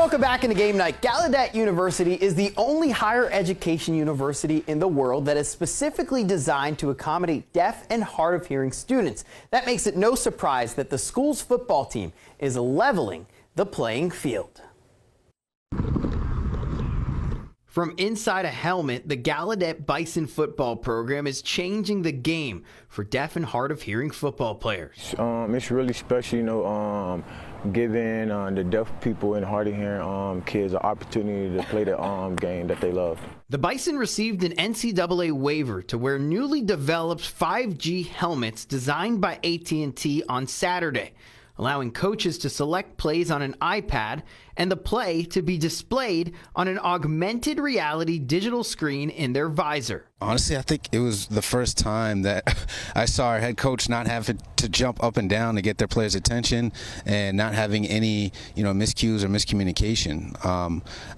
welcome back into Game Night. Gallaudet University is the only higher education university in the world that is specifically designed to accommodate deaf and hard of hearing students. That makes it no surprise that the school's football team is leveling the playing field. From inside a helmet, the Gallaudet Bison football program is changing the game for deaf and hard of hearing football players. It's really special, giving the deaf people and hard of hearing kids an opportunity to play the game that they love. The Bison received an NCAA waiver to wear newly developed 5G helmets designed by AT&T on Saturday, allowing coaches to select plays on an iPad and the play to be displayed on an augmented reality digital screen in their visor. Honestly, I think it was the first time that I saw our head coach not having to jump up and down to get their players' attention and not having any, miscues or miscommunication.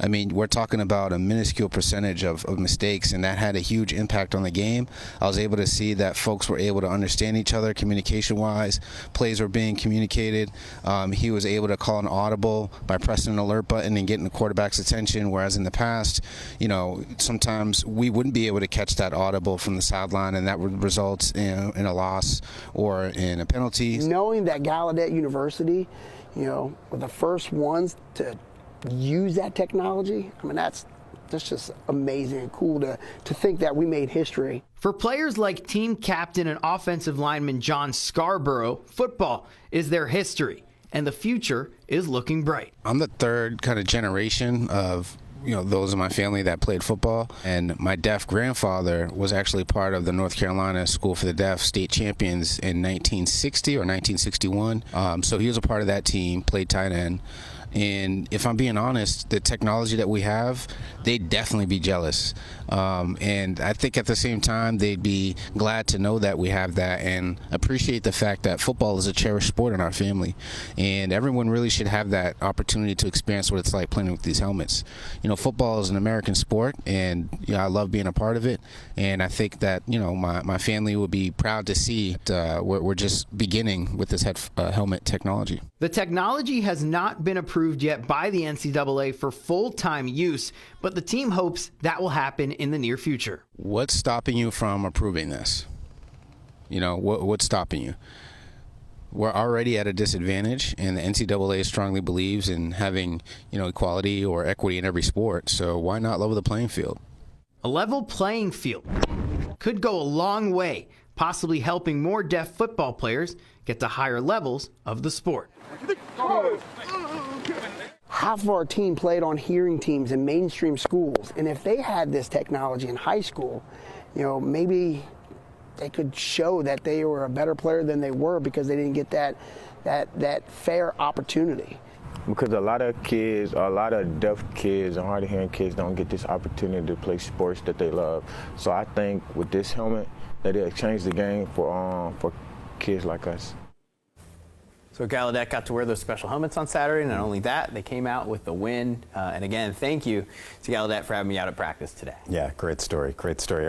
I mean, we're talking about a minuscule percentage of mistakes, and that had a huge impact on the game. I was able to see that folks were able to understand each other communication-wise. Plays were being communicated. He was able to call an audible by pressing an alert button and getting the quarterback's attention, whereas in the past, sometimes we wouldn't be able to catch that audible from the sideline, and that would result in a loss or in a penalty. Knowing that Gallaudet University, were the first ones to use that technology, I mean, that's just amazing and cool to think that we made history. For players like team captain and offensive lineman John Scarborough, football is their history, and the future is looking bright. I'm the third kind of generation of those in my family that played football, and my deaf grandfather was actually part of the North Carolina School for the Deaf state champions in 1960 or 1961. So he was a part of that team, played tight end. And if I'm being honest, the technology that we have, they'd definitely be jealous. And I think at the same time, they'd be glad to know that we have that and appreciate the fact that football is a cherished sport in our family. And everyone really should have that opportunity to experience what it's like playing with these helmets. Football is an American sport, and I love being a part of it. And I think that, my family will be proud to see we're just beginning with this helmet technology. The technology has not been approved yet by the NCAA for full-time use, but the team hopes that will happen in the near future. What's stopping you from approving this? What's stopping you? We're already at a disadvantage, and the NCAA strongly believes in having, equality or equity in every sport, so why not level the playing field? A level playing field could go a long way, possibly helping more deaf football players get to higher levels of the sport. Half of our team played on hearing teams in mainstream schools, and if they had this technology in high school, maybe they could show that they were a better player than they were because they didn't get that fair opportunity. Because a lot of deaf kids and hard of hearing kids don't get this opportunity to play sports that they love. So I think with this helmet, that it'll change the game for kids like us. So Gallaudet got to wear those special helmets on Saturday. Not only that, they came out with the win. And again, thank you to Gallaudet for having me out at practice today. Yeah, great story. Great story.